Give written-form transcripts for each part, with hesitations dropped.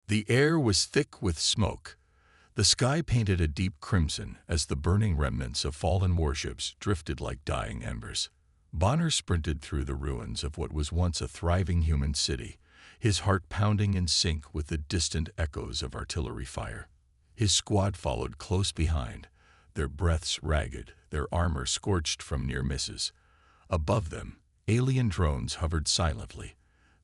The air was thick with smoke. The sky painted a deep crimson as the burning remnants of fallen warships drifted like dying embers. Bonner sprinted through the ruins of what was once a thriving human city, his heart pounding in sync with the distant echoes of artillery fire. His squad followed close behind, their breaths ragged, their armor scorched from near misses. Above them, alien drones hovered silently,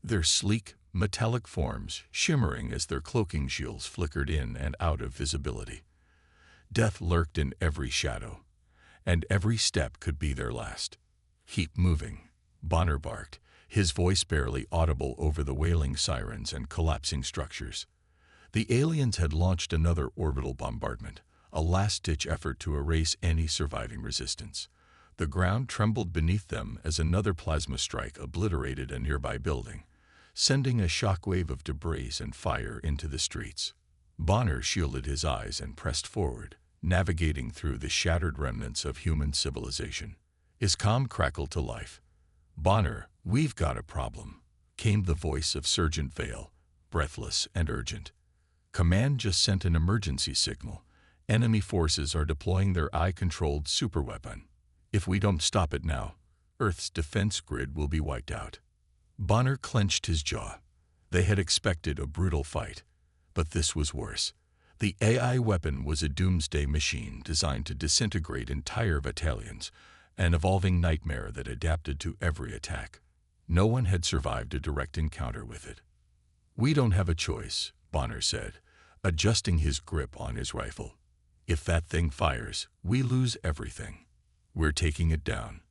their sleek, metallic forms shimmering as their cloaking shields flickered in and out of visibility. Death lurked in every shadow, and every step could be their last. "Keep moving," Bonner barked, his voice barely audible over the wailing sirens and collapsing structures. The aliens had launched another orbital bombardment, a last-ditch effort to erase any surviving resistance. The ground trembled beneath them as another plasma strike obliterated a nearby building, sending a shockwave of debris and fire into the streets. Bonner shielded his eyes and pressed forward, navigating through the shattered remnants of human civilization. His comm crackled to life. "Bonner, we've got a problem," came the voice of Sergeant Vale, breathless and urgent. "Command just sent an emergency signal. Enemy forces are deploying their eye-controlled superweapon. If we don't stop it now, Earth's defense grid will be wiped out." Bonner clenched his jaw. They had expected a brutal fight, but this was worse. The AI weapon was a doomsday machine designed to disintegrate entire battalions, an evolving nightmare that adapted to every attack. No one had survived a direct encounter with it. "We don't have a choice," Bonner said, adjusting his grip on his rifle. "If that thing fires, we lose everything. We're taking it down."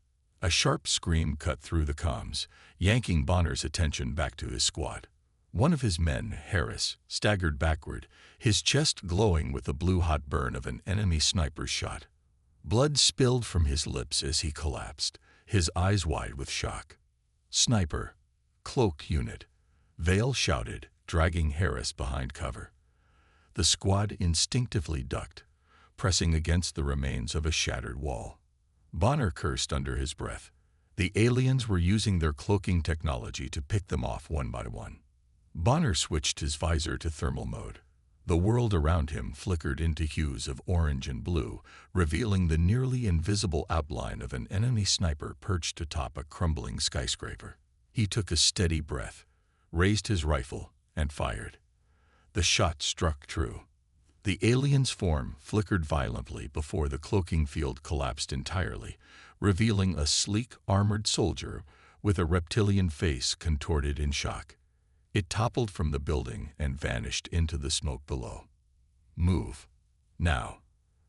A sharp scream cut through the comms, yanking Bonner's attention back to his squad. One of his men, Harris, staggered backward, his chest glowing with the blue-hot burn of an enemy sniper's shot. Blood spilled from his lips as he collapsed, his eyes wide with shock. "Sniper! Cloaked unit!" Vale shouted, dragging Harris behind cover. The squad instinctively ducked, pressing against the remains of a shattered wall. Bonner cursed under his breath. The aliens were using their cloaking technology to pick them off one by one. Bonner switched his visor to thermal mode. The world around him flickered into hues of orange and blue, revealing the nearly invisible outline of an enemy sniper perched atop a crumbling skyscraper. He took a steady breath, raised his rifle, and fired. The shot struck true. The alien's form flickered violently before the cloaking field collapsed entirely, revealing a sleek, armored soldier with a reptilian face contorted in shock. It toppled from the building and vanished into the smoke below. "Move. Now,"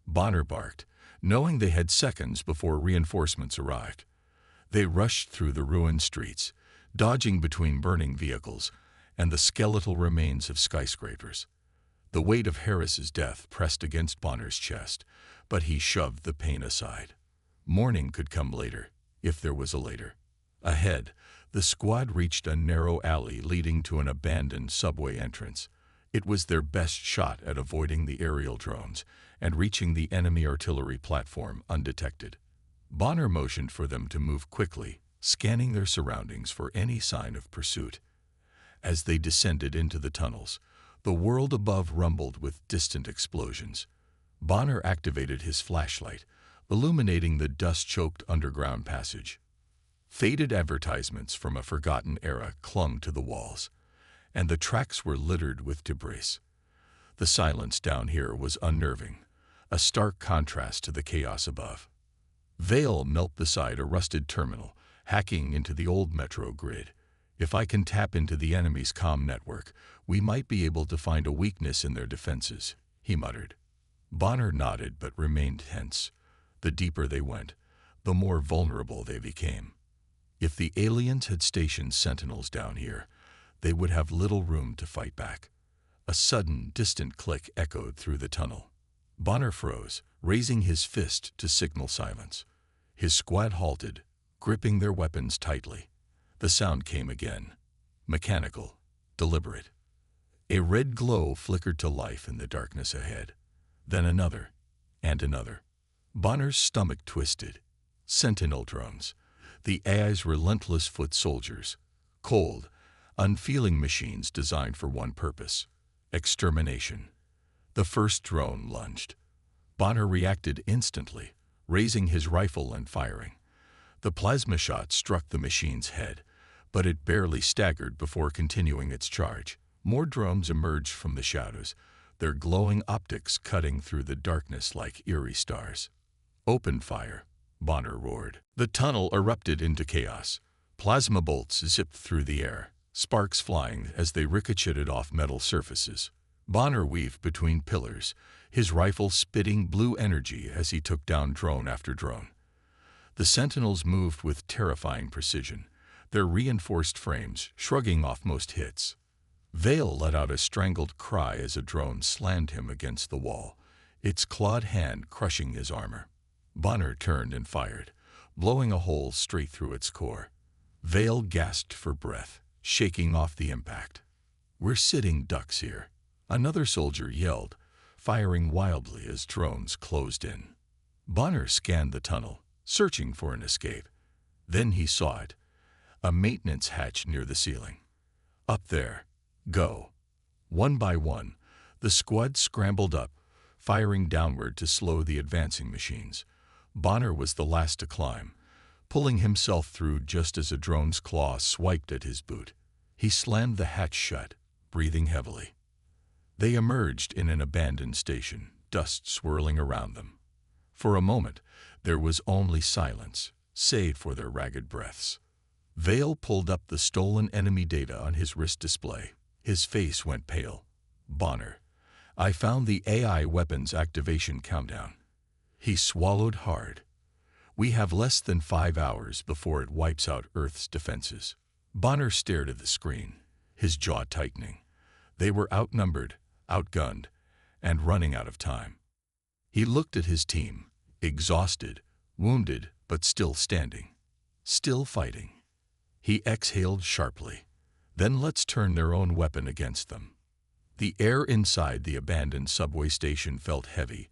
Bonner barked, knowing they had seconds before reinforcements arrived. They rushed through the ruined streets, dodging between burning vehicles and the skeletal remains of skyscrapers. The weight of Harris's death pressed against Bonner's chest, but he shoved the pain aside. Morning could come later, if there was a later. Ahead, the squad reached a narrow alley leading to an abandoned subway entrance. It was their best shot at avoiding the aerial drones and reaching the enemy artillery platform undetected. Bonner motioned for them to move quickly, scanning their surroundings for any sign of pursuit. As they descended into the tunnels, the world above rumbled with distant explosions. Bonner activated his flashlight, illuminating the dust-choked underground passage. Faded advertisements from a forgotten era clung to the walls, and the tracks were littered with debris. The silence down here was unnerving, a stark contrast to the chaos above. Vale knelt beside a rusted terminal, hacking into the old metro grid. "If I can tap into the enemy's comm network, we might be able to find a weakness in their defenses," he muttered. Bonner nodded but remained tense. The deeper they went, the more vulnerable they became. If the aliens had stationed sentinels down here, they would have little room to fight back. A sudden, distant click echoed through the tunnel. Bonner froze, raising his fist to signal silence. His squad halted, gripping their weapons tightly. The sound came again, mechanical, deliberate. A red glow flickered to life in the darkness ahead. Then another, and another. Bonner's stomach twisted. Sentinel drones, the AI's relentless foot soldiers, cold, unfeeling machines designed for one purpose: Extermination. The first drone lunged. Bonner reacted instantly, raising his rifle and firing. The plasma shot struck the machine's head, but it barely staggered before continuing its charge. More drones emerged from the shadows, their glowing optics cutting through the darkness like eerie stars. "Open fire," Bonner roared. The tunnel erupted into chaos. Plasma bolts zipped through the air, sparks flying as they ricocheted off metal surfaces. Bonner weaved between pillars, his rifle spitting blue energy as he took down drone after drone. The sentinels moved with terrifying precision, their reinforced frames shrugging off most hits. Vale let out a strangled cry as a drone slammed him against the wall, its clawed hand crushing his armor. Bonner turned and fired, blowing a hole straight through its core. Vale gasped for breath, shaking off the impact. "We're sitting ducks here," another soldier yelled, firing wildly as drones closed in. Bonner scanned the tunnel, searching for an escape. Then he saw it, a maintenance hatch near the ceiling. "Up there. Go." One by one, the squad scrambled up, firing downward to slow the advancing machines. Bonner was the last to climb, pulling himself through just as a drone's claw swiped at his boot. He slammed the hatch shut, breathing heavily. They emerged in an abandoned station, dust swirling around them. For a moment, there was only silence, save for their ragged breaths. Vale pulled up the stolen enemy data on his wrist display. His face went pale. "Bonner, I found the AI weapons activation countdown." He swallowed hard. "We have less than 5 hours before it wipes out Earth's defenses." Bonner stared at the screen, his jaw tightening. They were outnumbered, outgunned, and running out of time. He looked at his team, exhausted, wounded, but still standing, still fighting. He exhaled sharply. Then let's turn their own weapon against them. The air inside the abandoned subway station felt heavy,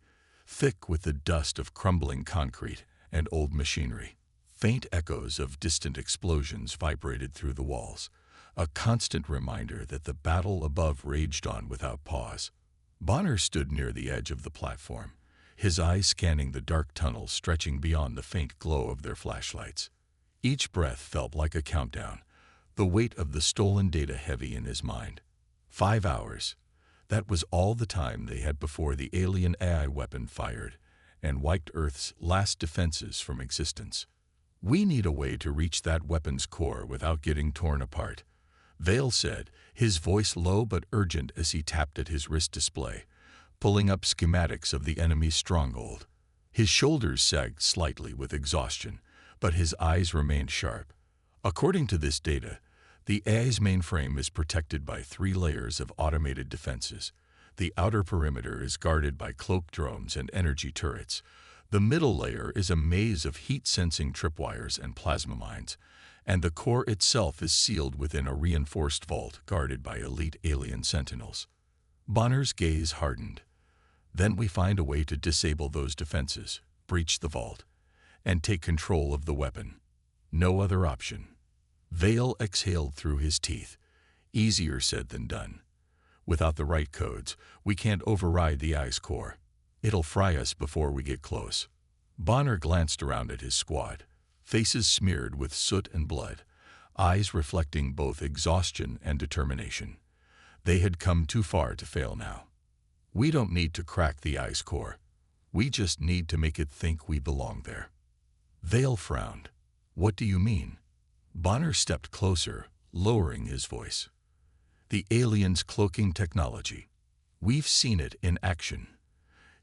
thick with the dust of crumbling concrete and old machinery. Faint echoes of distant explosions vibrated through the walls, a constant reminder that the battle above raged on without pause. Bonner stood near the edge of the platform, his eyes scanning the dark tunnel stretching beyond the faint glow of their flashlights. Each breath felt like a countdown, the weight of the stolen data heavy in his mind. 5 hours. That was all the time they had before the alien AI weapon fired and wiped Earth's last defenses from existence. "We need a way to reach that weapon's core without getting torn apart," Vale said, his voice low but urgent as he tapped at his wrist display, pulling up schematics of the enemy's stronghold. His shoulders sagged slightly with exhaustion, but his eyes remained sharp. According to this data, the AI's mainframe is protected by 3 layers of automated defenses. The outer perimeter is guarded by cloaked drones and energy turrets. The middle layer is a maze of heat-sensing tripwires and plasma mines, and the core itself is sealed within a reinforced vault guarded by elite alien sentinels. Bonner's gaze hardened. "Then we find a way to disable those defenses, breach the vault, and take control of the weapon. No other option." Vale exhaled through his teeth. "Easier said than done. Without the right codes, we can't override the AI's core. It'll fry us before we get close." Bonner glanced around at his squad, faces smeared with soot and blood, eyes reflecting both exhaustion and determination. They had come too far to fail now. "We don't need to crack the AI's core. We just need to make it think we belong there." Vale frowned. "What do you mean?" Bonner stepped closer, lowering his voice. "The aliens' cloaking technology. We've seen it in action.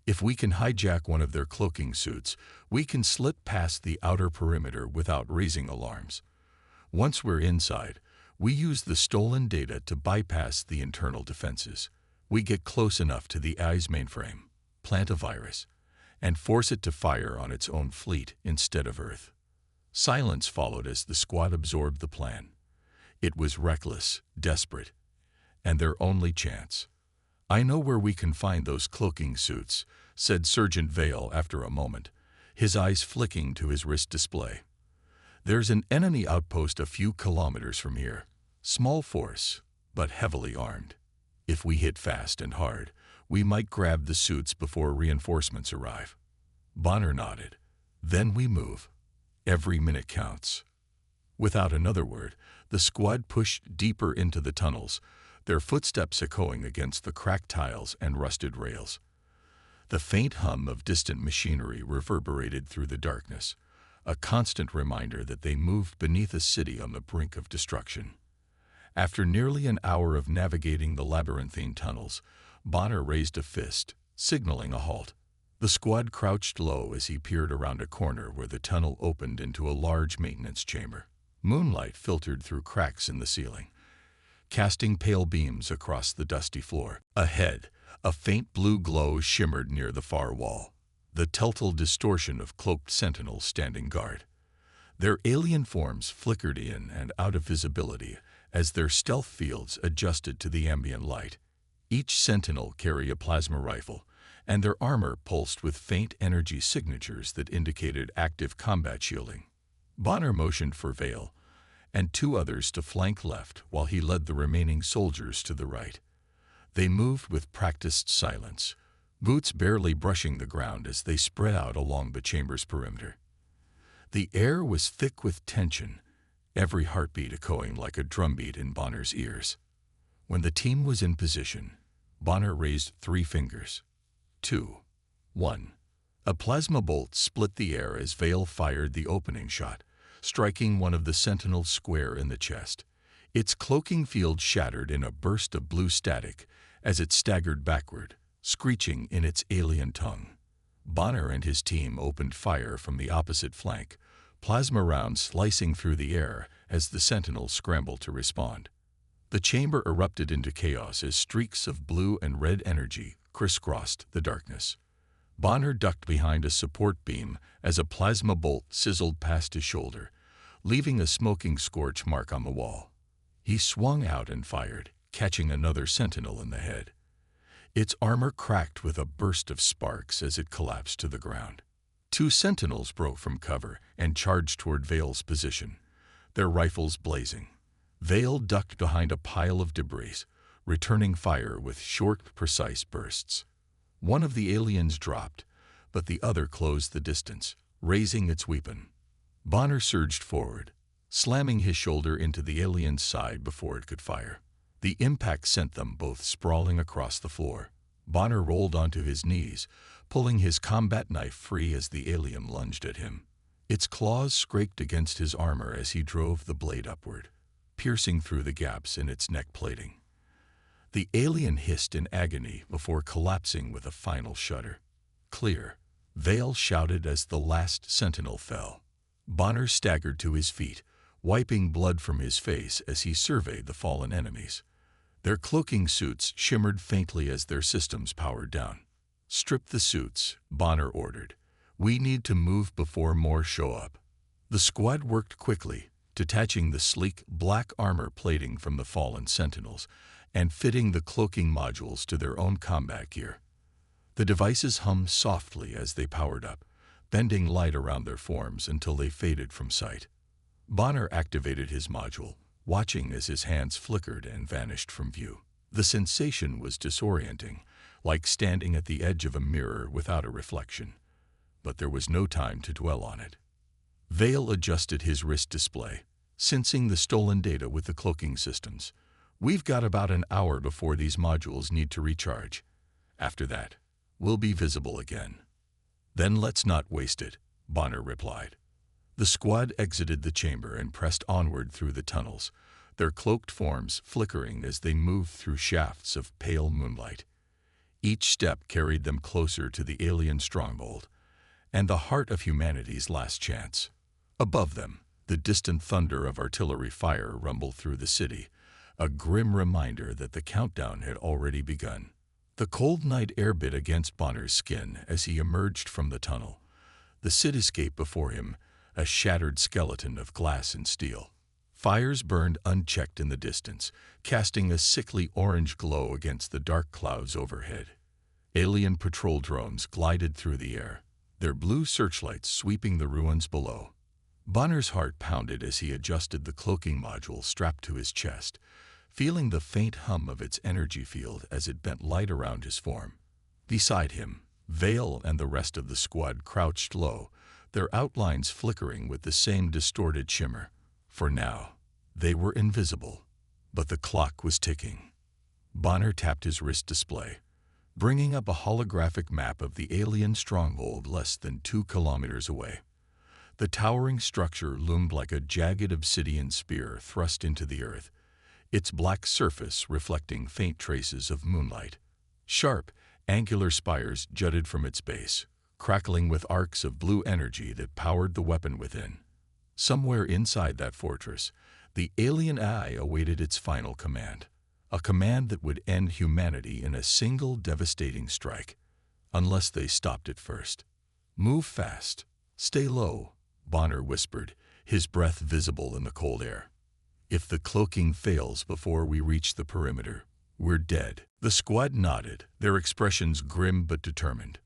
If we can hijack one of their cloaking suits, we can slip past the outer perimeter without raising alarms. Once we're inside, we use the stolen data to bypass the internal defenses. We get close enough to the AI's mainframe, plant a virus, and force it to fire on its own fleet instead of Earth." Silence followed as the squad absorbed the plan. It was reckless, desperate, and their only chance. "I know where we can find those cloaking suits," said Sergeant Vale after a moment, his eyes flicking to his wrist display. "There's an enemy outpost a few kilometers from here. Small force, but heavily armed. If we hit fast and hard, we might grab the suits before reinforcements arrive. Bonner nodded. Then we move. Every minute counts. Without another word, the squad pushed deeper into the tunnels, their footsteps echoing against the cracked tiles and rusted rails. The faint hum of distant machinery reverberated through the darkness, a constant reminder that they moved beneath a city on the brink of destruction. After nearly an hour of navigating the labyrinthine tunnels, Bonner raised a fist, signaling a halt. The squad crouched low as he peered around a corner where the tunnel opened into a large maintenance chamber. Moonlight filtered through cracks in the ceiling, casting pale beams across the dusty floor. Ahead, a faint blue glow shimmered near the far wall, the telltale distortion of cloaked sentinels standing guard. Their alien forms flickered in and out of visibility as their stealth fields adjusted to the ambient light. Each sentinel carried a plasma rifle, and their armor pulsed with faint energy signatures that indicated active combat shielding. Bonner motioned for Vale and two others to flank left while he led the remaining soldiers to the right. They moved with practiced silence, boots barely brushing the ground as they spread out along the chamber's perimeter. The air was thick with tension, every heartbeat echoing like a drumbeat in Bonner's ears. When the team was in position, Bonner raised 3 fingers. 2. 1. A plasma bolt split the air as Vale fired the opening shot, striking one of the sentinels square in the chest. Its cloaking field shattered in a burst of blue static as it staggered backward, screeching in its alien tongue. Bonner and his team opened fire from the opposite flank, plasma rounds slicing through the air as the sentinels scrambled to respond. The chamber erupted into chaos as streaks of blue and red energy crisscrossed the darkness. Bonner ducked behind a support beam as a plasma bolt sizzled past his shoulder, leaving a smoking scorch mark on the wall. He swung out and fired, catching another sentinel in the head. Its armor cracked with a burst of sparks as it collapsed to the ground. 2 sentinels broke from cover and charged toward Vale's position, their rifles blazing. Vale ducked behind a pile of debris, returning fire with short, precise bursts. One of the aliens dropped, but the other closed the distance, raising its weapon. Bonner surged forward, slamming his shoulder into the alien's side before it could fire. The impact sent them both sprawling across the floor. Bonner rolled onto his knees, pulling his combat knife free as the alien lunged at him. Its claws scraped against his armor as he drove the blade upward, piercing through the gaps in its neck plating. The alien hissed in agony before collapsing with a final shudder. Clear, Vale shouted as the last sentinel fell. Bonner staggered to his feet, wiping blood from his face as he surveyed the fallen enemies. Their cloaking suits shimmered faintly as their systems powered down. "Strip the suits," Bonner ordered. "We need to move before more show up." The squad worked quickly, detaching the sleek black armor plating from the fallen sentinels and fitting the cloaking modules to their own combat gear. The devices hummed softly as they powered up, bending light around their forms until they faded from sight. Bonner activated his module, watching as his hands flickered and vanished from view. The sensation was disorienting, like standing at the edge of a mirror without a reflection. But there was no time to dwell on it. Vale adjusted his wrist display, sensing the stolen data with the cloaking systems. "We've got about an hour before these modules need to recharge. After that, we'll be visible again." "Then let's not waste it," Bonner replied. The squad exited the chamber and pressed onward through the tunnels, their cloaked forms flickering as they moved through shafts of pale moonlight. Each step carried them closer to the alien stronghold, and the heart of humanity's last chance. Above them, the distant thunder of artillery fire rumbled through the city, a grim reminder that the countdown had already begun. The cold night air bit against Bonner's skin as he emerged from the tunnel, the cityscape before him a shattered skeleton of glass and steel. Fires burned unchecked in the distance, casting a sickly orange glow against the dark clouds overhead. Alien patrol drones glided through the air, their blue searchlights sweeping the ruins below. Bonner's heart pounded as he adjusted the cloaking module strapped to his chest, feeling the faint hum of its energy field as it bent light around his form. Beside him, Vale and the rest of the squad crouched low, their outlines flickering with the same distorted shimmer. For now, they were invisible, but the clock was ticking. Bonner tapped his wrist display, bringing up a holographic map of the alien stronghold less than 2 kilometers away. The towering structure loomed like a jagged obsidian spear thrust into the earth, its black surface reflecting faint traces of moonlight. Sharp, angular spires jutted from its base, crackling with arcs of blue energy that powered the weapon within. Somewhere inside that fortress, the alien eye awaited its final command, a command that would end humanity in a single devastating strike, unless they stopped it first. "Move fast. Stay low," Bonner whispered, his breath visible in the cold air. "If the cloaking fails before we reach the perimeter, we're dead." The squad nodded, their expressions grim but determined.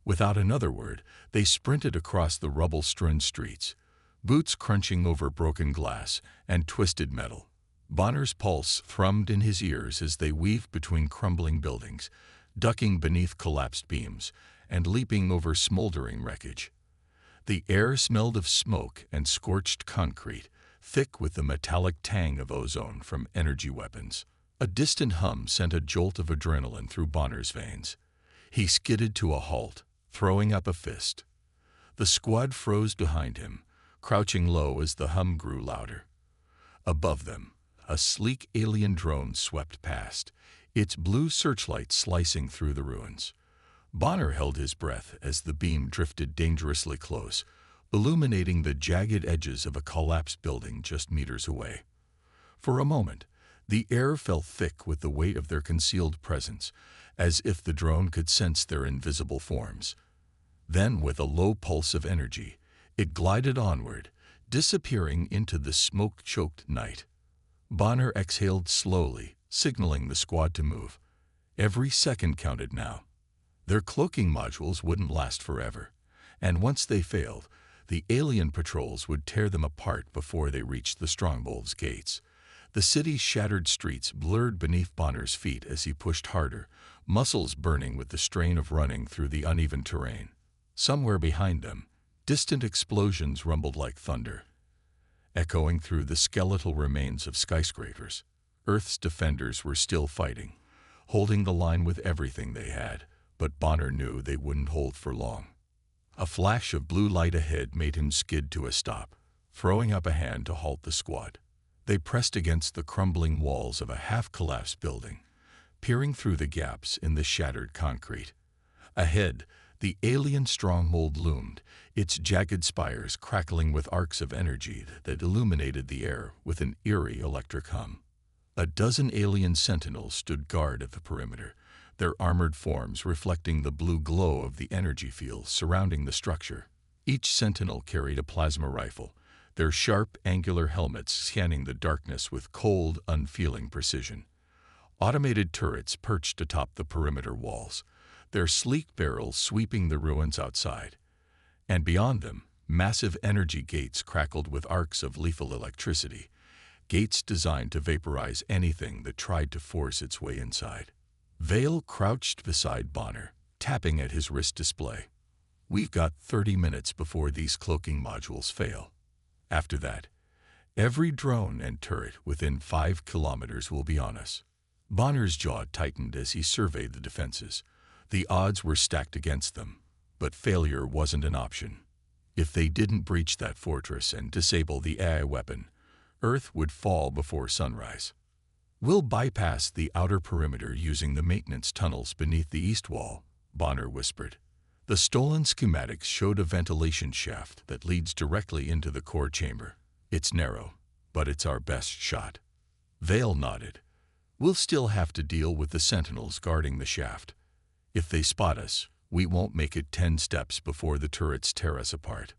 Without another word, they sprinted across the rubble-strewn streets, boots crunching over broken glass and twisted metal. Bonner's pulse thrummed in his ears as they weaved between crumbling buildings, ducking beneath collapsed beams and leaping over smoldering wreckage. The air smelled of smoke and scorched concrete, thick with the metallic tang of ozone from energy weapons. A distant hum sent a jolt of adrenaline through Bonner's veins. He skidded to a halt, throwing up a fist. The squad froze behind him, crouching low as the hum grew louder. Above them, a sleek alien drone swept past, its blue searchlight slicing through the ruins. Bonner held his breath as the beam drifted dangerously close, illuminating the jagged edges of a collapsed building just meters away. For a moment, the air felt thick with the weight of their concealed presence, as if the drone could sense their invisible forms. Then, with a low pulse of energy, it glided onward, disappearing into the smoke-choked night. Bonner exhaled slowly, signaling the squad to move. Every second counted now. Their cloaking modules wouldn't last forever, and once they failed, the alien patrols would tear them apart before they reached the stronghold's gates. The city's shattered streets blurred beneath Bonner's feet as he pushed harder, muscles burning with the strain of running through the uneven terrain. Somewhere behind them, distant explosions rumbled like thunder, echoing through the skeletal remains of skyscrapers. Earth's defenders were still fighting, holding the line with everything they had, but Bonner knew they wouldn't hold for long. A flash of blue light ahead made him skid to a stop, throwing up a hand to halt the squad. They pressed against the crumbling walls of a half-collapsed building, peering through the gaps in the shattered concrete. Ahead, the alien stronghold loomed, its jagged spires crackling with arcs of energy that illuminated the air with an eerie electric hum. A dozen alien sentinels stood guard at the perimeter, their armored forms reflecting the blue glow of the energy field surrounding the structure. Each sentinel carried a plasma rifle, their sharp, angular helmets scanning the darkness with cold, unfeeling precision. Automated turrets perched atop the perimeter walls, their sleek barrels sweeping the ruins outside. And beyond them, massive energy gates crackled with arcs of lethal electricity, gates designed to vaporize anything that tried to force its way inside. Vale crouched beside Bonner, tapping at his wrist display. "We've got 30 minutes before these cloaking modules fail. After that, every drone and turret within 5 kilometers will be on us." Bonner's jaw tightened as he surveyed the defenses. The odds were stacked against them, but failure wasn't an option. If they didn't breach that fortress and disable the AI weapon, Earth would fall before sunrise. "We'll bypass the outer perimeter using the maintenance tunnels beneath the east wall," Bonner whispered. The stolen schematics showed a ventilation shaft that leads directly into the core chamber. "It's narrow, but it's our best shot." Vale nodded. "We'll still have to deal with the sentinels guarding the shaft. If they spot us, we won't make it 10 steps before the turrets tear us apart."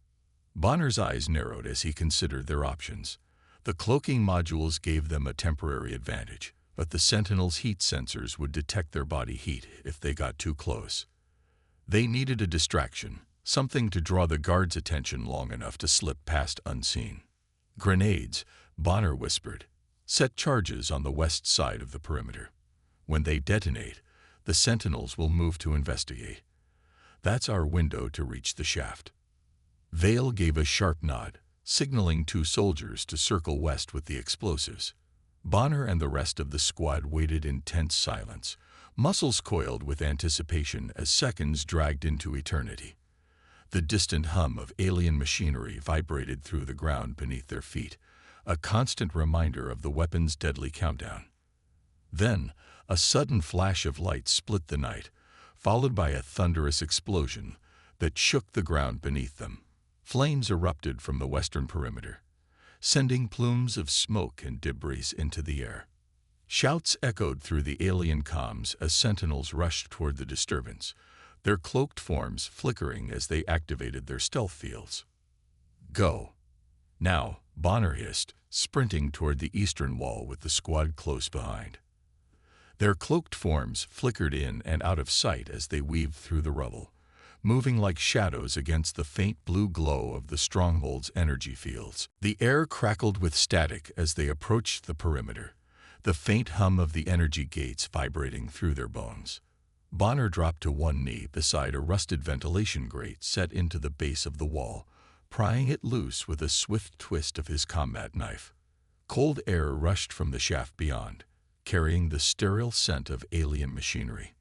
Bonner's eyes narrowed as he considered their options. The cloaking modules gave them a temporary advantage, but the sentinels' heat sensors would detect their body heat if they got too close. They needed a distraction, something to draw the guards' attention long enough to slip past unseen. "Grenades," Bonner whispered. Set charges on the west side of the perimeter. When they detonate, the sentinels will move to investigate. That's our window to reach the shaft." Vale gave a sharp nod, signaling 2 soldiers to circle west with the explosives. Bonner and the rest of the squad waited in tense silence, muscles coiled with anticipation as seconds dragged into eternity. The distant hum of alien machinery vibrated through the ground beneath their feet, a constant reminder of the weapon's deadly countdown. Then, a sudden flash of light split the night, followed by a thunderous explosion that shook the ground beneath them. Flames erupted from the western perimeter, sending plumes of smoke and debris into the air. Shouts echoed through the alien comms as sentinels rushed toward the disturbance, their cloaked forms flickering as they activated their stealth fields. "Go!" "Now," Bonner hissed, sprinting toward the eastern wall with the squad close behind. Their cloaked forms flickered in and out of sight as they weaved through the rubble, moving like shadows against the faint blue glow of the stronghold's energy fields. The air crackled with static as they approached the perimeter, the faint hum of the energy gates vibrating through their bones. Bonner dropped to one knee beside a rusted ventilation grate set into the base of the wall, prying it loose with a swift twist of his combat knife. Cold air rushed from the shaft beyond, carrying the sterile scent of alien machinery.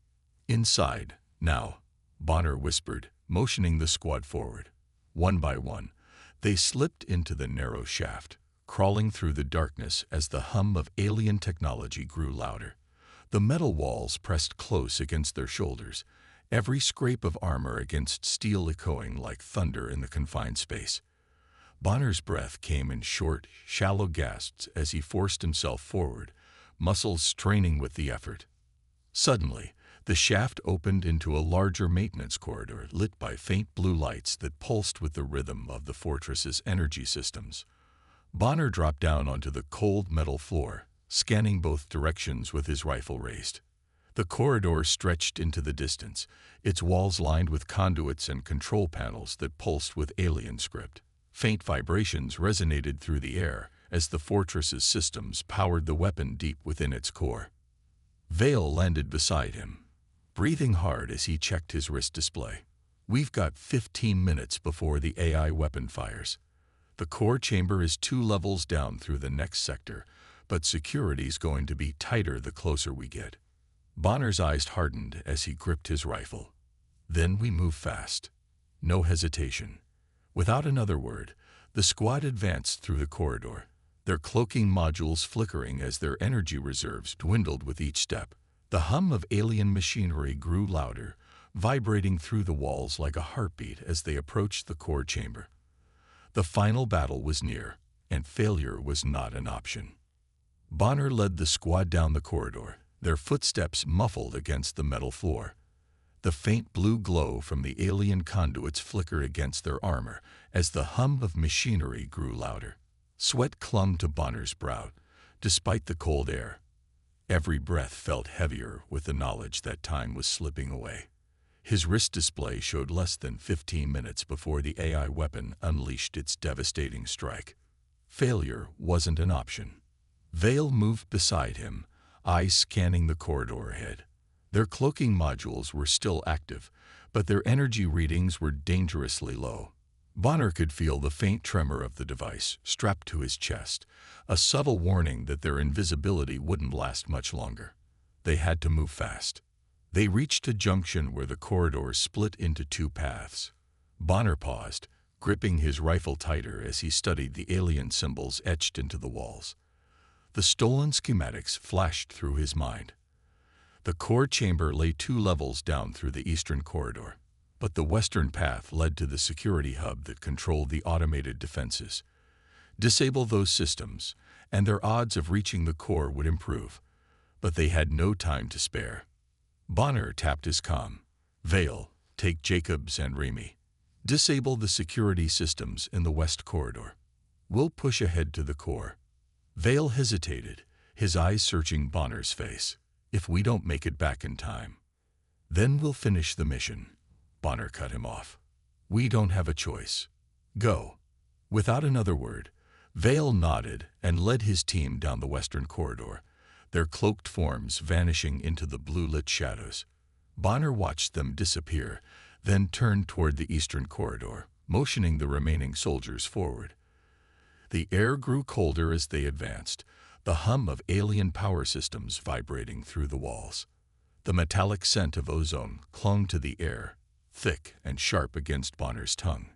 "Inside, now," Bonner whispered, motioning the squad forward. One by one, they slipped into the narrow shaft, crawling through the darkness as the hum of alien technology grew louder. The metal walls pressed close against their shoulders, every scrape of armor against steel echoing like thunder in the confined space. Bonner's breath came in short, shallow gasps as he forced himself forward, muscles straining with the effort. Suddenly, the shaft opened into a larger maintenance corridor lit by faint blue lights that pulsed with the rhythm of the fortress's energy systems. Bonner dropped down onto the cold metal floor, scanning both directions with his rifle raised. The corridor stretched into the distance, its walls lined with conduits and control panels that pulsed with alien script. Faint vibrations resonated through the air as the fortress's systems powered the weapon deep within its core. Vale landed beside him, breathing hard as he checked his wrist display. "We've got 15 minutes before the AI weapon fires. The core chamber is 2 levels down through the next sector, but security's going to be tighter the closer we get." Bonner's eyes hardened as he gripped his rifle. "Then we move fast. No hesitation." Without another word, the squad advanced through the corridor, their cloaking modules flickering as their energy reserves dwindled with each step. The hum of alien machinery grew louder, vibrating through the walls like a heartbeat as they approached the core chamber. The final battle was near, and failure was not an option. Bonner led the squad down the corridor, their footsteps muffled against the metal floor. The faint blue glow from the alien conduits flickered against their armor as the hum of machinery grew louder. Sweat clung to Bonner's brow, despite the cold air. Every breath felt heavier with the knowledge that time was slipping away. His wrist display showed less than 15 minutes before the AI weapon unleashed its devastating strike. Failure wasn't an option. Vale moved beside him, eyes scanning the corridor ahead. Their cloaking modules were still active, but their energy readings were dangerously low. Bonner could feel the faint tremor of the device strapped to his chest, a subtle warning that their invisibility wouldn't last much longer. They had to move fast. They reached a junction where the corridor split into 2 paths. Bonner paused, gripping his rifle tighter as he studied the alien symbols etched into the walls. The stolen schematics flashed through his mind. The core chamber lay 2 levels down through the eastern corridor, but the western path led to the security hub that controlled the automated defenses. Disable those systems, and their odds of reaching the core would improve, but they had no time to spare. Bonner tapped his comm. "Vale, take Jacobs and Remy. Disable the security systems in the west corridor. We'll push ahead to the core." Vale hesitated, his eyes searching Bonner's face. "If we don't make it back in time, then we'll finish the mission." Bonner cut him off. "We don't have a choice. Go." Without another word, Vale nodded and led his team down the western corridor, their cloaked forms vanishing into the blue-lit shadows. Bonner watched them disappear, then turned toward the eastern corridor, motioning the remaining soldiers forward. The air grew colder as they advanced, the hum of alien power systems vibrating through the walls. The metallic scent of ozone clung to the air, thick and sharp against Bonner's tongue.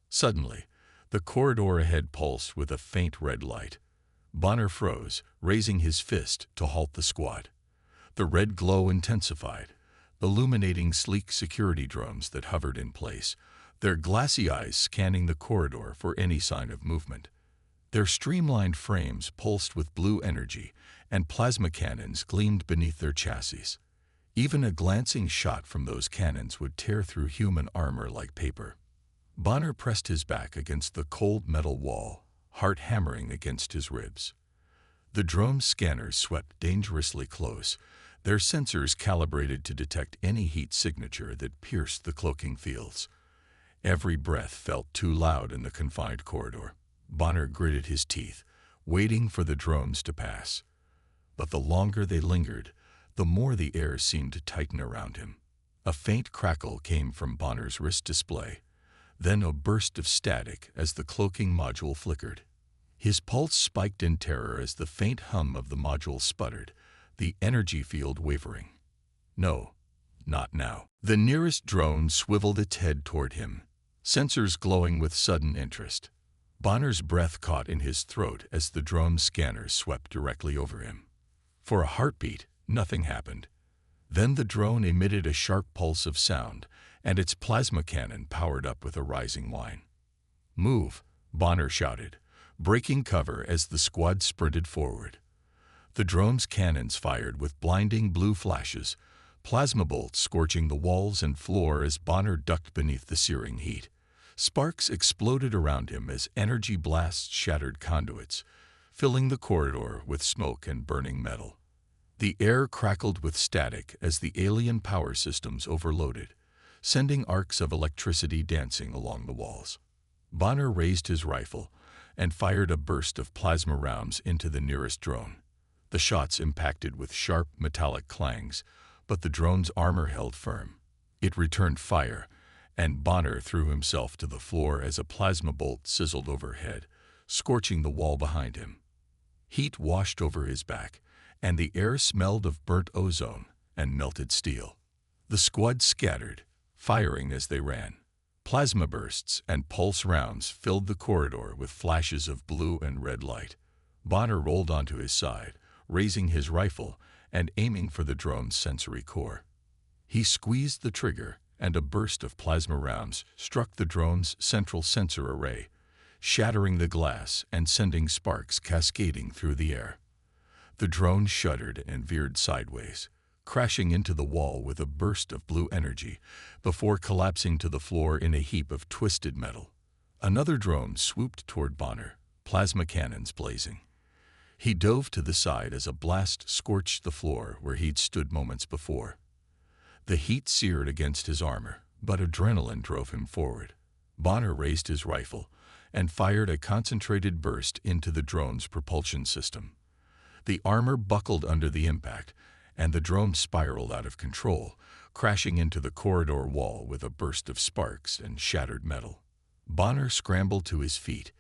Suddenly, the corridor ahead pulsed with a faint red light. Bonner froze, raising his fist to halt the squad. The red glow intensified, illuminating sleek security drones that hovered in place, their glassy eyes scanning the corridor for any sign of movement. Their streamlined frames pulsed with blue energy, and plasma cannons gleamed beneath their chassis. Even a glancing shot from those cannons would tear through human armor like paper. Bonner pressed his back against the cold metal wall, heart hammering against his ribs. The drone's scanners swept dangerously close, their sensors calibrated to detect any heat signature that pierced the cloaking fields. Every breath felt too loud in the confined corridor. Bonner gritted his teeth, waiting for the drones to pass. But the longer they lingered, the more the air seemed to tighten around him. A faint crackle came from Bonner's wrist display, then a burst of static as the cloaking module flickered. His pulse spiked in terror as the faint hum of the module sputtered, the energy field wavering. No, not now. The nearest drone swiveled its head toward him, sensors glowing with sudden interest. Bonner's breath caught in his throat as the drone's scanners swept directly over him. For a heartbeat, nothing happened. Then the drone emitted a sharp pulse of sound, and its plasma cannon powered up with a rising whine. "Move," Bonner shouted, breaking cover as the squad sprinted forward. The drone's cannons fired with blinding blue flashes, plasma bolts scorching the walls and floor as Bonner ducked beneath the searing heat. Sparks exploded around him as energy blasts shattered conduits, filling the corridor with smoke and burning metal. The air crackled with static as the alien power systems overloaded, sending arcs of electricity dancing along the walls. Bonner raised his rifle and fired a burst of plasma rounds into the nearest drone. The shots impacted with sharp metallic clangs, but the drone's armor held firm. It returned fire, and Bonner threw himself to the floor as a plasma bolt sizzled overhead, scorching the wall behind him. Heat washed over his back, and the air smelled of burnt ozone and melted steel. The squad scattered, firing as they ran. Plasma bursts and pulse rounds filled the corridor with flashes of blue and red light. Bonner rolled onto his side, raising his rifle and aiming for the drone's sensory core. He squeezed the trigger, and a burst of plasma rounds struck the drone's central sensor array, shattering the glass and sending sparks cascading through the air. The drone shuddered and veered sideways, crashing into the wall with a burst of blue energy before collapsing to the floor in a heap of twisted metal. Another drone swooped toward Bonner, plasma cannons blazing. He dove to the side as a blast scorched the floor where he'd stood moments before. The heat seared against his armor, but adrenaline drove him forward. Bonner raised his rifle and fired a concentrated burst into the drone's propulsion system. The armor buckled under the impact, and the drone spiraled out of control, crashing into the corridor wall with a burst of sparks and shattered metal. Bonner scrambled to his feet,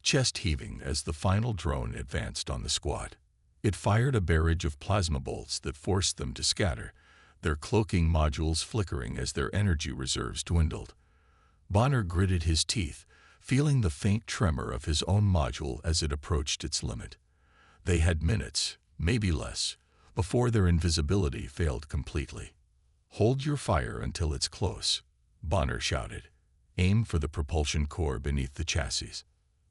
chest heaving as the final drone advanced on the squad. It fired a barrage of plasma bolts that forced them to scatter, their cloaking modules flickering as their energy reserves dwindled. Bonner gritted his teeth, feeling the faint tremor of his own module as it approached its limit. They had minutes, maybe less, before their invisibility failed completely. "Hold your fire until it's close," Bonner shouted. "Aim for the propulsion core beneath the chassis."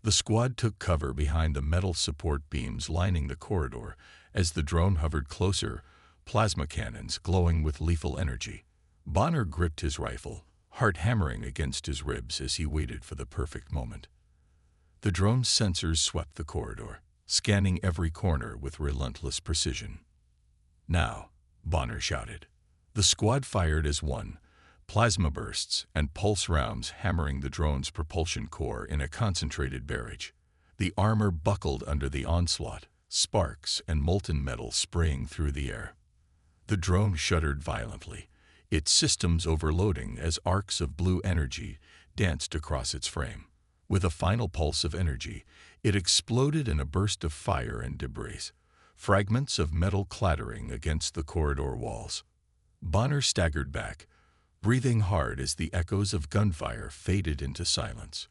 The squad took cover behind the metal support beams lining the corridor as the drone hovered closer, plasma cannons glowing with lethal energy. Bonner gripped his rifle, heart hammering against his ribs as he waited for the perfect moment. The drone's sensors swept the corridor, scanning every corner with relentless precision. "Now," Bonner shouted. The squad fired as one, plasma bursts and pulse rounds hammering the drone's propulsion core in a concentrated barrage. The armor buckled under the onslaught, sparks and molten metal spraying through the air. The drone shuddered violently, its systems overloading as arcs of blue energy danced across its frame. With a final pulse of energy, it exploded in a burst of fire and debris, fragments of metal clattering against the corridor walls. Bonner staggered back, breathing hard as the echoes of gunfire faded into silence.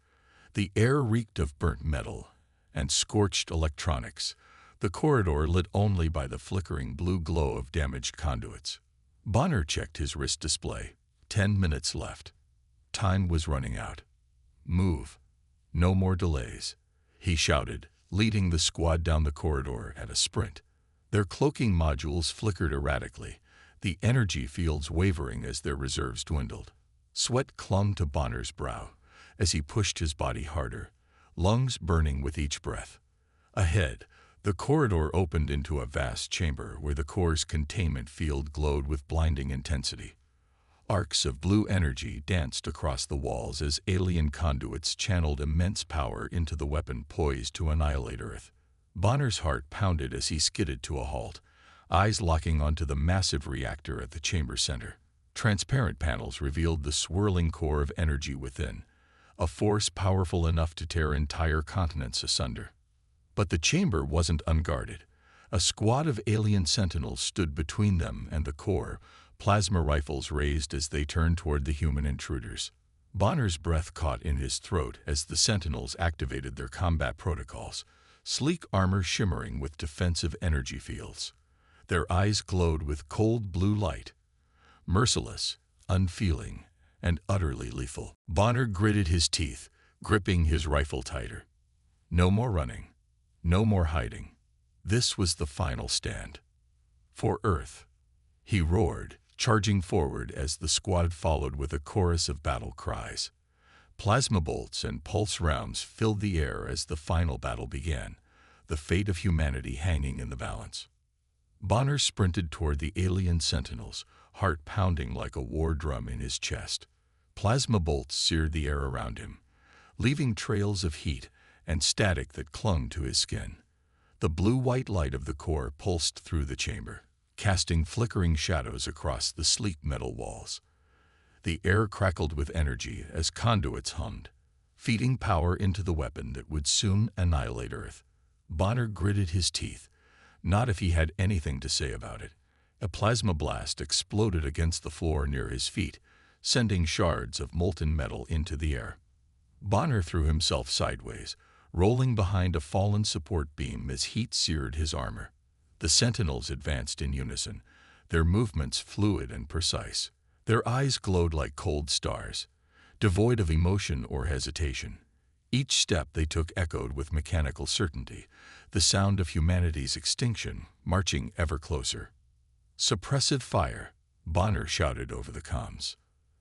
The air reeked of burnt metal and scorched electronics, the corridor lit only by the flickering blue glow of damaged conduits. Bonner checked his wrist display. 10 minutes left. Time was running out. Move. No more delays, he shouted, leading the squad down the corridor at a sprint. Their cloaking modules flickered erratically, the energy fields wavering as their reserves dwindled. Sweat clung to Bonner's brow as he pushed his body harder, lungs burning with each breath. Ahead, the corridor opened into a vast chamber where the core's containment field glowed with blinding intensity. Arcs of blue energy danced across the walls as alien conduits channeled immense power into the weapon poised to annihilate Earth. Bonner's heart pounded as he skidded to a halt, eyes locking onto the massive reactor at the chamber center. Transparent panels revealed the swirling core of energy within, a force powerful enough to tear entire continents asunder. But the chamber wasn't unguarded. A squad of alien sentinels stood between them and the core, plasma rifles raised as they turned toward the human intruders. Bonner's breath caught in his throat as the sentinels activated their combat protocols, sleek armor shimmering with defensive energy fields. Their eyes glowed with cold blue light, merciless, unfeeling, and utterly lethal. Bonner gritted his teeth, gripping his rifle tighter. No more running. No more hiding. This was the final stand. For Earth. He roared, charging forward as the squad followed with a chorus of battle cries. Plasma bolts and pulse rounds filled the air as the final battle began, the fate of humanity hanging in the balance. Bonner sprinted toward the alien sentinels, heart pounding like a war drum in his chest. Plasma bolts seared the air around him, leaving trails of heat and static that clung to his skin. The blue-white light of the core pulsed through the chamber, casting flickering shadows across the sleek metal walls. The air crackled with energy as conduits hummed, feeding power into the weapon that would soon annihilate Earth. Bonner gritted his teeth, not if he had anything to say about it. A plasma blast exploded against the floor near his feet, sending shards of molten metal into the air. Bonner threw himself sideways, rolling behind a fallen support beam as heat seared his armor. The sentinels advanced in unison, their movements fluid and precise. Their eyes glowed like cold stars, devoid of emotion or hesitation. Each step they took echoed with mechanical certainty, the sound of humanity's extinction marching ever closer. "Suppressive fire," Bonner shouted over the comms.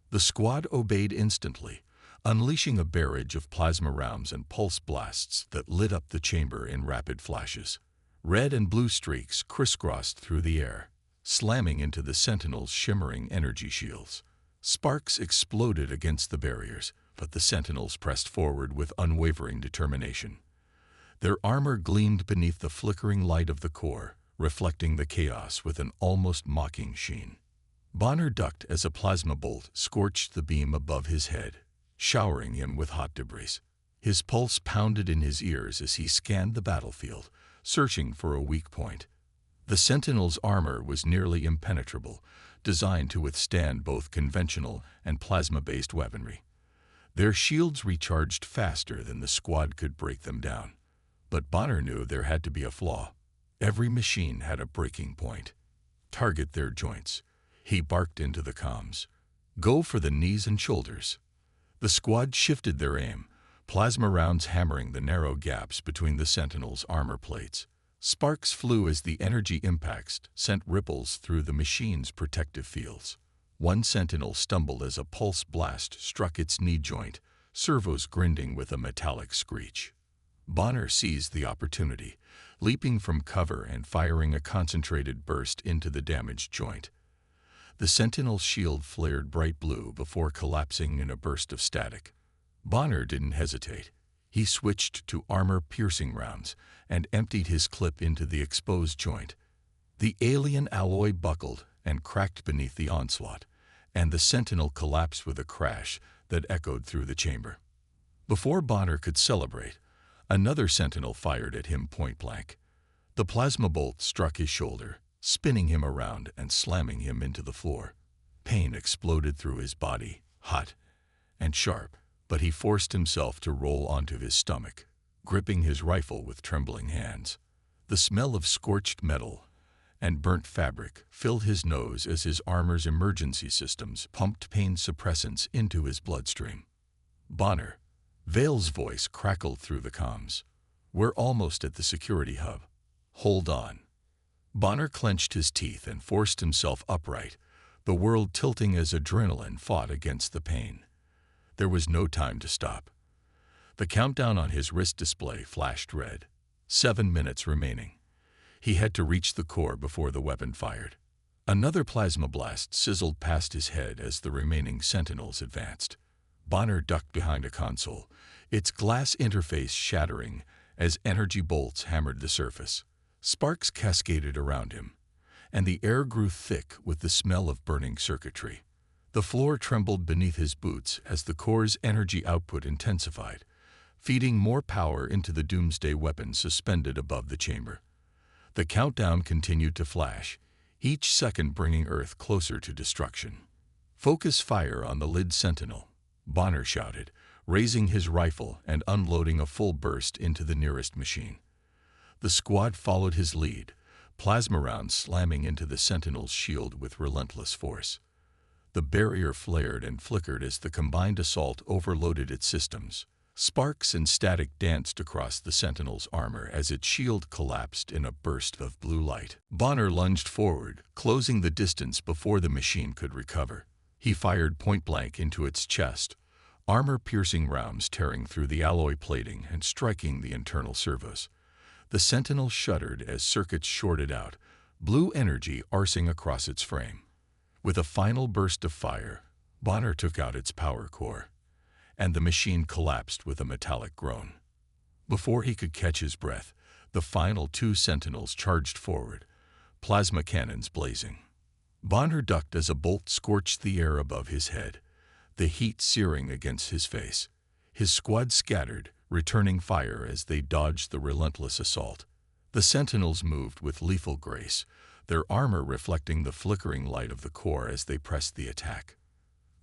The squad obeyed instantly, unleashing a barrage of plasma rounds and pulse blasts that lit up the chamber in rapid flashes. Red and blue streaks crisscrossed through the air, slamming into the sentinels' shimmering energy shields. Sparks exploded against the barriers, but the sentinels pressed forward with unwavering determination. Their armor gleamed beneath the flickering light of the core, reflecting the chaos with an almost mocking sheen. Bonner ducked as a plasma bolt scorched the beam above his head, showering him with hot debris. His pulse pounded in his ears as he scanned the battlefield, searching for a weak point. The Sentinel's armor was nearly impenetrable, designed to withstand both conventional and plasma-based weaponry. Their shields recharged faster than the squad could break them down. But Bonner knew there had to be a flaw. Every machine had a breaking point. "Target their joints," he barked into the comms. "Go for the knees and shoulders." The squad shifted their aim, plasma rounds hammering the narrow gaps between the Sentinel's armor plates. Sparks flew as the energy impacts sent ripples through the machine's protective fields. One Sentinel stumbled as a pulse blast struck its knee joint, servos grinding with a metallic screech. Bonner seized the opportunity, leaping from cover and firing a concentrated burst into the damaged joint. The Sentinel's shield flared bright blue before collapsing in a burst of static. Bonner didn't hesitate. He switched to armor-piercing rounds and emptied his clip into the exposed joint. The alien alloy buckled and cracked beneath the onslaught, and the sentinel collapsed with a crash that echoed through the chamber. Before Bonner could celebrate, another sentinel fired at him point-blank. The plasma bolt struck his shoulder, spinning him around and slamming him into the floor. Pain exploded through his body, hot and sharp, but he forced himself to roll onto his stomach, gripping his rifle with trembling hands. The smell of scorched metal and burnt fabric filled his nose as his armor's emergency systems pumped pain suppressants into his bloodstream. "Bonner," Vale's voice crackled through the comms. "We're almost at the security hub. Hold on." Bonner clenched his teeth and forced himself upright, the world tilting as adrenaline fought against the pain. There was no time to stop. The countdown on his wrist display flashed red. 7 minutes remaining. He had to reach the core before the weapon fired. Another plasma blast sizzled past his head as the remaining sentinels advanced. Bonner ducked behind a console, its glass interface shattering as energy bolts hammered the surface. Sparks cascaded around him, and the air grew thick with the smell of burning circuitry. The floor trembled beneath his boots as the core's energy output intensified, feeding more power into the doomsday weapon suspended above the chamber. The countdown continued to flash, each second bringing Earth closer to destruction. "Focus fire on the lid sentinel," Bonner shouted, raising his rifle and unloading a full burst into the nearest machine. The squad followed his lead, plasma rounds slamming into the sentinel's shield with relentless force. The barrier flared and flickered as the combined assault overloaded its systems. Sparks and static danced across the sentinel's armor as its shield collapsed in a burst of blue light. Bonner lunged forward, closing the distance before the machine could recover. He fired point-blank into its chest, armor-piercing rounds tearing through the alloy plating and striking the internal servos. The sentinel shuddered as circuits shorted out, blue energy arcing across its frame. With a final burst of fire, Bonner took out its power core, and the machine collapsed with a metallic groan. Before he could catch his breath, the final 2 sentinels charged forward, plasma cannons blazing. Bonner ducked as a bolt scorched the air above his head, the heat searing against his face. His squad scattered, returning fire as they dodged the relentless assault. The sentinels moved with lethal grace, their armor reflecting the flickering light of the core as they pressed the attack.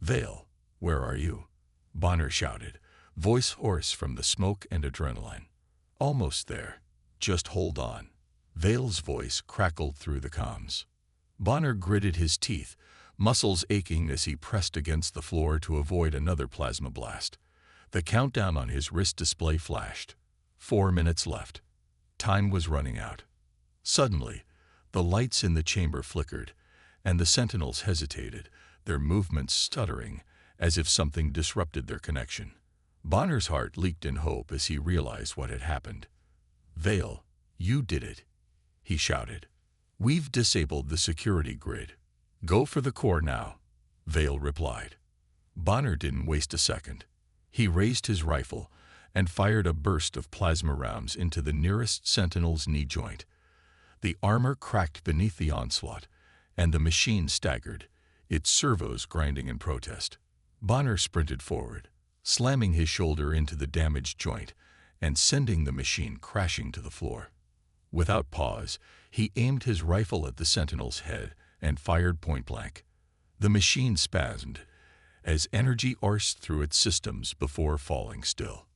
"Vale, where are you?" Bonner shouted, voice hoarse from the smoke and adrenaline. "Almost there. Just hold on." Vale's voice crackled through the comms. Bonner gritted his teeth, muscles aching as he pressed against the floor to avoid another plasma blast. The countdown on his wrist display flashed. 4 minutes left. Time was running out. Suddenly, the lights in the chamber flickered, and the sentinels hesitated, their movements stuttering, as if something disrupted their connection. Bonner's heart leaped in hope as he realized what had happened. "Vale, you did it," he shouted. "We've disabled the security grid. Go for the core now," Vale replied. Bonner didn't waste a second. He raised his rifle and fired a burst of plasma rounds into the nearest sentinel's knee joint. The armor cracked beneath the onslaught, and the machine staggered, its servos grinding in protest. Bonner sprinted forward, slamming his shoulder into the damaged joint and sending the machine crashing to the floor. Without pause, he aimed his rifle at the sentinel's head and fired point-blank. The machine spasmed as energy coursed through its systems before falling still.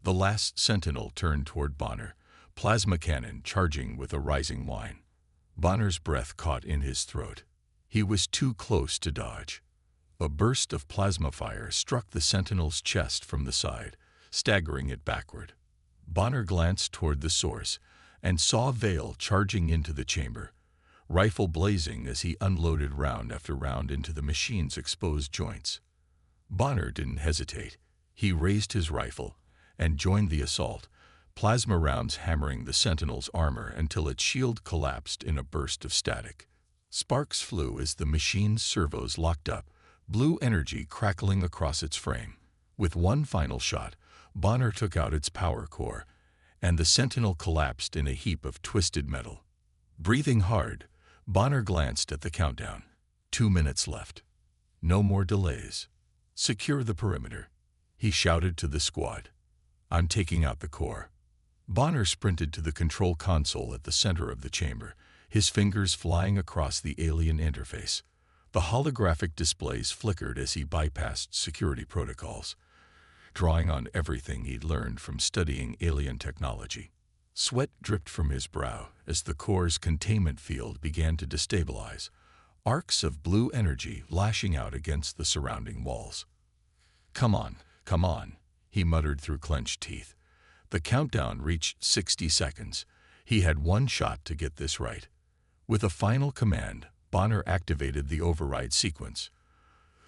The last sentinel turned toward Bonner, plasma cannon charging with a rising whine. Bonner's breath caught in his throat. He was too close to dodge. A burst of plasma fire struck the sentinel's chest from the side, staggering it backward. Bonner glanced toward the source and saw Vale charging into the chamber, rifle blazing as he unloaded round after round into the machine's exposed joints. Bonner didn't hesitate. He raised his rifle and joined the assault, plasma rounds hammering the sentinel's armor until its shield collapsed in a burst of static. Sparks flew as the machine's servos locked up, blue energy crackling across its frame. With one final shot, Bonner took out its power core, and the Sentinel collapsed in a heap of twisted metal. Breathing hard, Bonner glanced at the countdown. 2 minutes left. No more delays. Secure the perimeter, he shouted to the squad. I'm taking out the core. Bonner sprinted to the control console at the center of the chamber, his fingers flying across the alien interface. The holographic displays flickered as he bypassed security protocols, drawing on everything he'd learned from studying alien technology. Sweat dripped from his brow as the core's containment field began to destabilize, arcs of blue energy lashing out against the surrounding walls. Come on, he muttered through clenched teeth. The countdown reached 60 seconds. He had one shot to get this right. With a final command, Bonner activated the override sequence.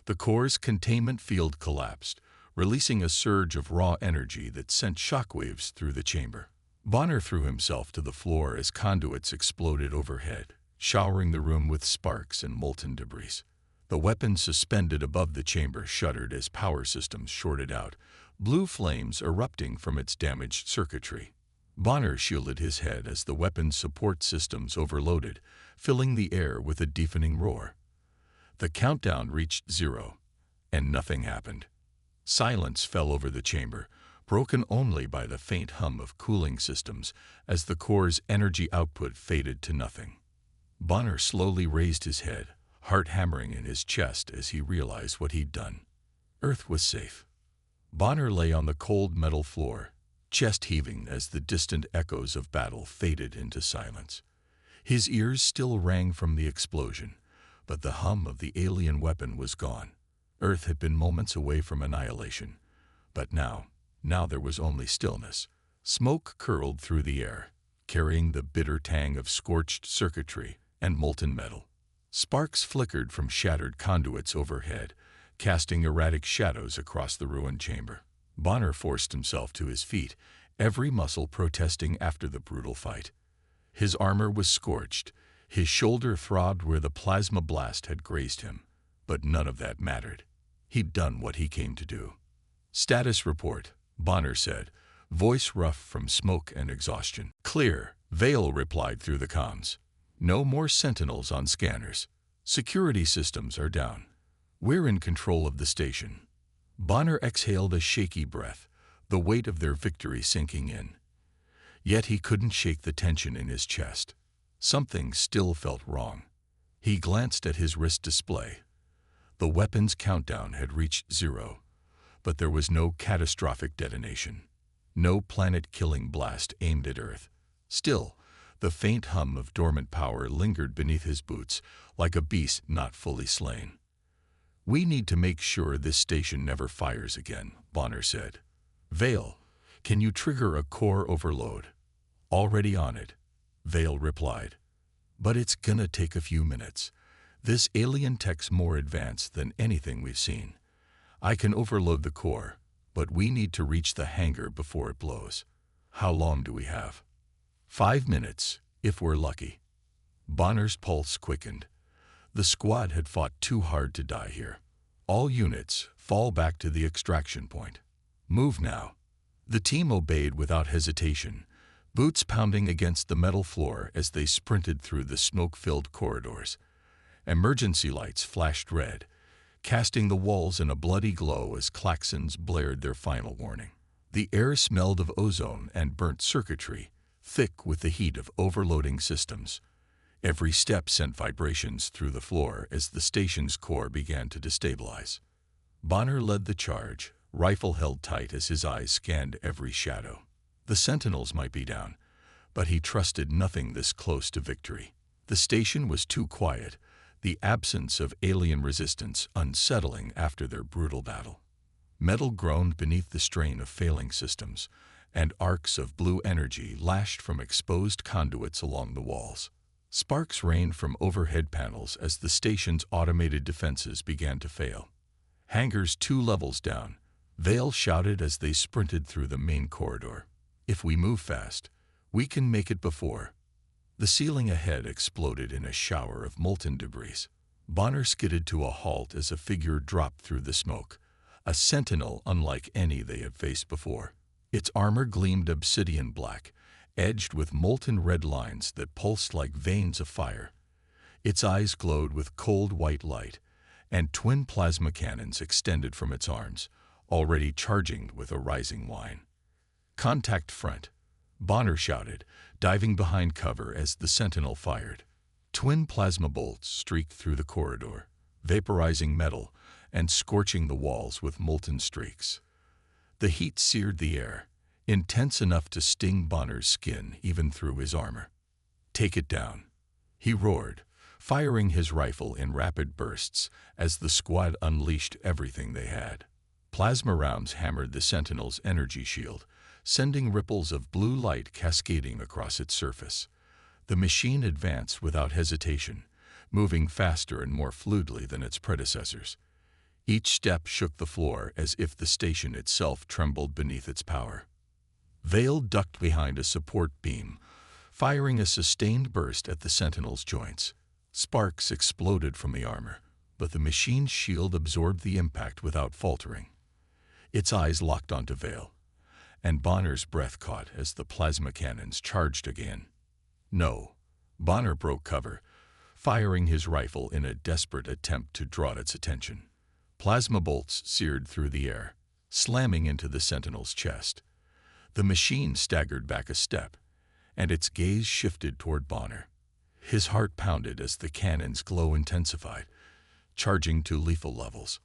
The core's containment field collapsed, releasing a surge of raw energy that sent shockwaves through the chamber. Bonner threw himself to the floor as conduits exploded overhead, showering the room with sparks and molten debris. The weapon suspended above the chamber shuddered as power systems shorted out, blue flames erupting from its damaged circuitry. Bonner shielded his head as the weapon's support systems overloaded, filling the air with a deafening roar. The countdown reached 0, and nothing happened. Silence fell over the chamber, broken only by the faint hum of cooling systems as the core's energy output faded to nothing. Bonner slowly raised his head, heart hammering in his chest as he realized what he'd done. Earth was safe. Bonner lay on the cold metal floor, chest heaving as the distant echoes of battle faded into silence. His ears still rang from the explosion, but the hum of the alien weapon was gone. Earth had been moments away from annihilation, but now there was only stillness. Smoke curled through the air, carrying the bitter tang of scorched circuitry and molten metal. Sparks flickered from shattered conduits overhead, casting erratic shadows across the ruined chamber. Bonner forced himself to his feet, every muscle protesting after the brutal fight. His armor was scorched, his shoulder throbbed where the plasma blast had grazed him, but none of that mattered. He'd done what he came to do. Status report, Bonner said, voice rough from smoke and exhaustion. Clear, Vale replied through the comms. No more sentinels on scanners. Security systems are down. We're in control of the station. Bonner exhaled a shaky breath, the weight of their victory sinking in. Yet he couldn't shake the tension in his chest. Something still felt wrong. He glanced at his wrist display. The weapon's countdown had reached 0, but there was no catastrophic detonation. No planet-killing blast aimed at Earth. Still, the faint hum of dormant power lingered beneath his boots, like a beast not fully slain. We need to make sure this station never fires again, Bonner said. Vale, can you trigger a core overload? Already on it, Vale replied. But it's gonna take a few minutes. This alien tech's more advanced than anything we've seen. I can overload the core, but we need to reach the hangar before it blows. How long do we have? 5 minutes, if we're lucky. Bonner's pulse quickened. The squad had fought too hard to die here. All units, fall back to the extraction point. Move now. The team obeyed without hesitation, boots pounding against the metal floor as they sprinted through the smoke-filled corridors. Emergency lights flashed red, casting the walls in a bloody glow as klaxons blared their final warning. The air smelled of ozone and burnt circuitry, thick with the heat of overloading systems. Every step sent vibrations through the floor as the station's core began to destabilize. Bonner led the charge, rifle held tight as his eyes scanned every shadow. The sentinels might be down, but he trusted nothing this close to victory. The station was too quiet, the absence of alien resistance unsettling after their brutal battle. Metal groaned beneath the strain of failing systems, and arcs of blue energy lashed from exposed conduits along the walls. Sparks rained from overhead panels as the station's automated defenses began to fail. Hangars 2 levels down, Vale shouted as they sprinted through the main corridor. If we move fast, we can make it before. The ceiling ahead exploded in a shower of molten debris. Bonner skidded to a halt as a figure dropped through the smoke, a sentinel unlike any they had faced before. Its armor gleamed obsidian black, edged with molten red lines that pulsed like veins of fire. Its eyes glowed with cold white light, and twin plasma cannons extended from its arms, already charging with a rising whine. "Contact front," Bonner shouted, diving behind cover as the sentinel fired. Twin plasma bolts streaked through the corridor, vaporizing metal and scorching the walls with molten streaks. The heat seared the air, intense enough to sting Bonner's skin even through his armor. "Take it down," he roared, firing his rifle in rapid bursts as the squad unleashed everything they had. Plasma rounds hammered the Sentinel's energy shield, sending ripples of blue light cascading across its surface. The machine advanced without hesitation, moving faster and more fluidly than its predecessors. Each step shook the floor as if the station itself trembled beneath its power. Vale ducked behind a support beam, firing a sustained burst at the Sentinel's joints. Sparks exploded from the armor, but the machine's shield absorbed the impact without faltering. Its eyes locked onto Vale, and Bonner's breath caught as the plasma cannons charged again. "No." Bonner broke cover, firing his rifle in a desperate attempt to draw its attention. Plasma bolts seared through the air, slamming into the Sentinel's chest. The machine staggered back a step, and its gaze shifted toward Bonner. His heart pounded as the cannon's glow intensified, charging to lethal levels.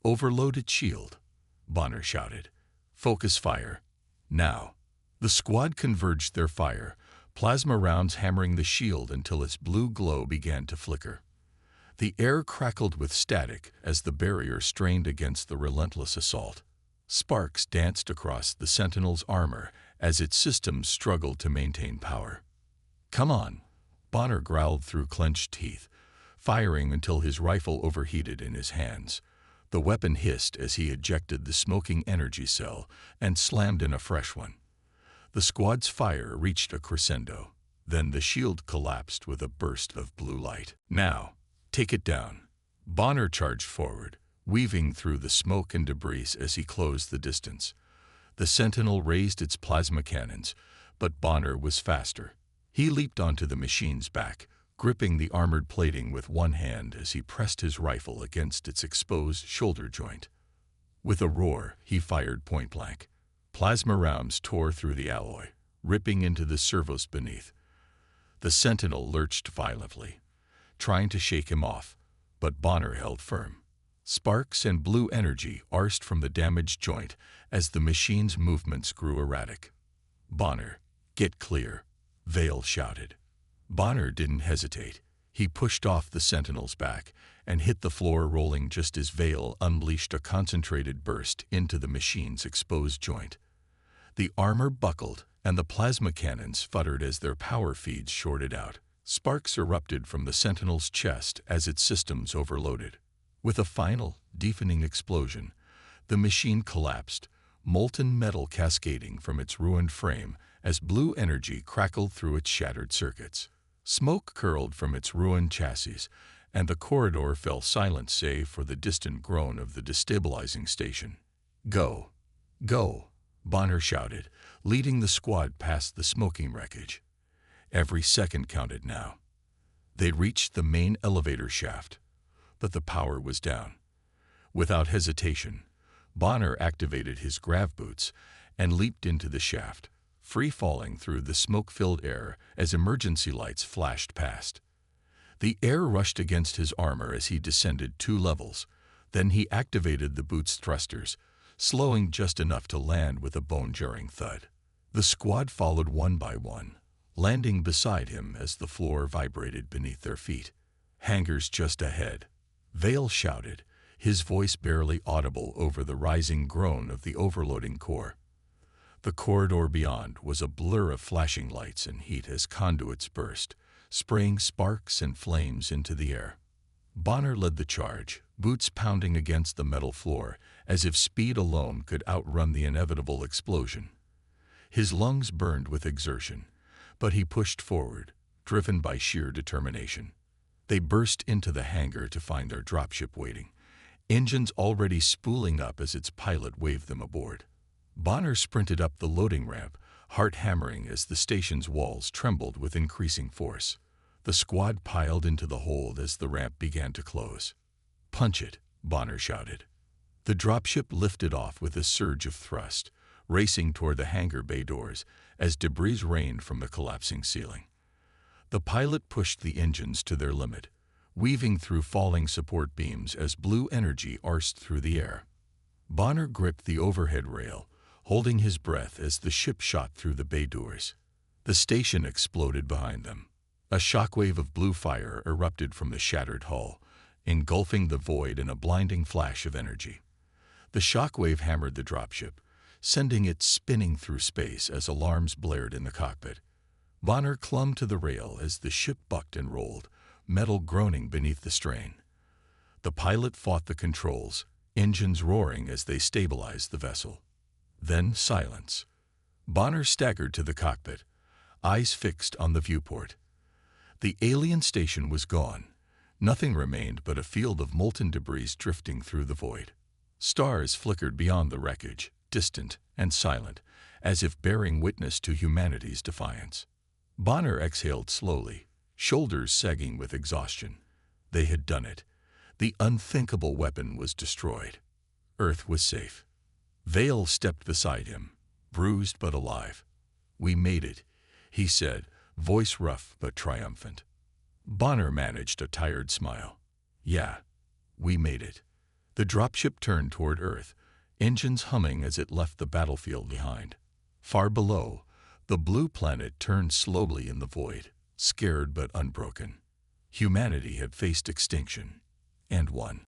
"Overloaded shield," Bonner shouted. "Focus fire. Now." The squad converged their fire, plasma rounds hammering the shield until its blue glow began to flicker. The air crackled with static as the barrier strained against the relentless assault. Sparks danced across the Sentinel's armor as its systems struggled to maintain power. "Come on," Bonner growled through clenched teeth, firing until his rifle overheated in his hands. The weapon hissed as he ejected the smoking energy cell and slammed in a fresh one. The squad's fire reached a crescendo. Then the shield collapsed with a burst of blue light. "Now, take it down." Bonner charged forward, weaving through the smoke and debris as he closed the distance. The Sentinel raised its plasma cannons, but Bonner was faster. He leaped onto the machine's back, gripping the armored plating with one hand as he pressed his rifle against its exposed shoulder joint. With a roar, he fired point-blank. Plasma rounds tore through the alloy, ripping into the servos beneath. The Sentinel lurched violently, trying to shake him off, but Bonner held firm. Sparks and blue energy arced from the damaged joint as the machine's movements grew erratic. "Bonner, get clear," Vale shouted. Bonner didn't hesitate. He pushed off the Sentinel's back and hit the floor, rolling just as Vale unleashed a concentrated burst into the machine's exposed joint. The armor buckled, and the plasma cannons futtered as their power feeds shorted out. Sparks erupted from the Sentinel's chest as its systems overloaded. With a final, deafening explosion, the machine collapsed, molten metal cascading from its ruined frame as blue energy crackled through its shattered circuits. Smoke curled from its ruined chassis, and the corridor fell silent save for the distant groan of the destabilizing station. "Go! Go!" Bonner shouted, leading the squad past the smoking wreckage. Every second counted now. They reached the main elevator shaft, but the power was down. Without hesitation, Bonner activated his grav boots and leaped into the shaft, free-falling through the smoke-filled air as emergency lights flashed past. The air rushed against his armor as he descended 2 levels. Then he activated the boot's thrusters, slowing just enough to land with a bone-jarring thud. The squad followed one by one, landing beside him as the floor vibrated beneath their feet. "Hangars just ahead," Vale shouted, his voice barely audible over the rising groan of the overloading core. The corridor beyond was a blur of flashing lights and heat as conduits burst, spraying sparks and flames into the air. Bonner led the charge, boots pounding against the metal floor as if speed alone could outrun the inevitable explosion. His lungs burned with exertion, but he pushed forward, driven by sheer determination. They burst into the hangar to find their dropship waiting, engines already spooling up as its pilot waved them aboard. Bonner sprinted up the loading ramp, heart hammering as the station's walls trembled with increasing force. The squad piled into the hold as the ramp began to close. "Punch it," Bonner shouted. The dropship lifted off with a surge of thrust, racing toward the hangar bay doors as debris rained from the collapsing ceiling. The pilot pushed the engines to their limit, weaving through falling support beams as blue energy arced through the air. Bonner gripped the overhead rail, holding his breath as the ship shot through the bay doors. The station exploded behind them. A shockwave of blue fire erupted from the shattered hull, engulfing the void in a blinding flash of energy. The shockwave hammered the dropship, sending it spinning through space as alarms blared in the cockpit. Bonner clung to the rail as the ship bucked and rolled, metal groaning beneath the strain. The pilot fought the controls, engines roaring as they stabilized the vessel. Then silence. Bonner staggered to the cockpit, eyes fixed on the viewport. The alien station was gone. Nothing remained but a field of molten debris drifting through the void. Stars flickered beyond the wreckage, distant and silent, as if bearing witness to humanity's defiance. Bonner exhaled slowly, shoulders sagging with exhaustion. They had done it. The unthinkable weapon was destroyed. Earth was safe. Vale stepped beside him, bruised but alive. "We made it," he said, voice rough but triumphant. Bonner managed a tired smile. "Yeah, we made it." The dropship turned toward Earth, engines humming as it left the battlefield behind. Far below, the blue planet turned slowly in the void, scared but unbroken. Humanity had faced extinction, and won.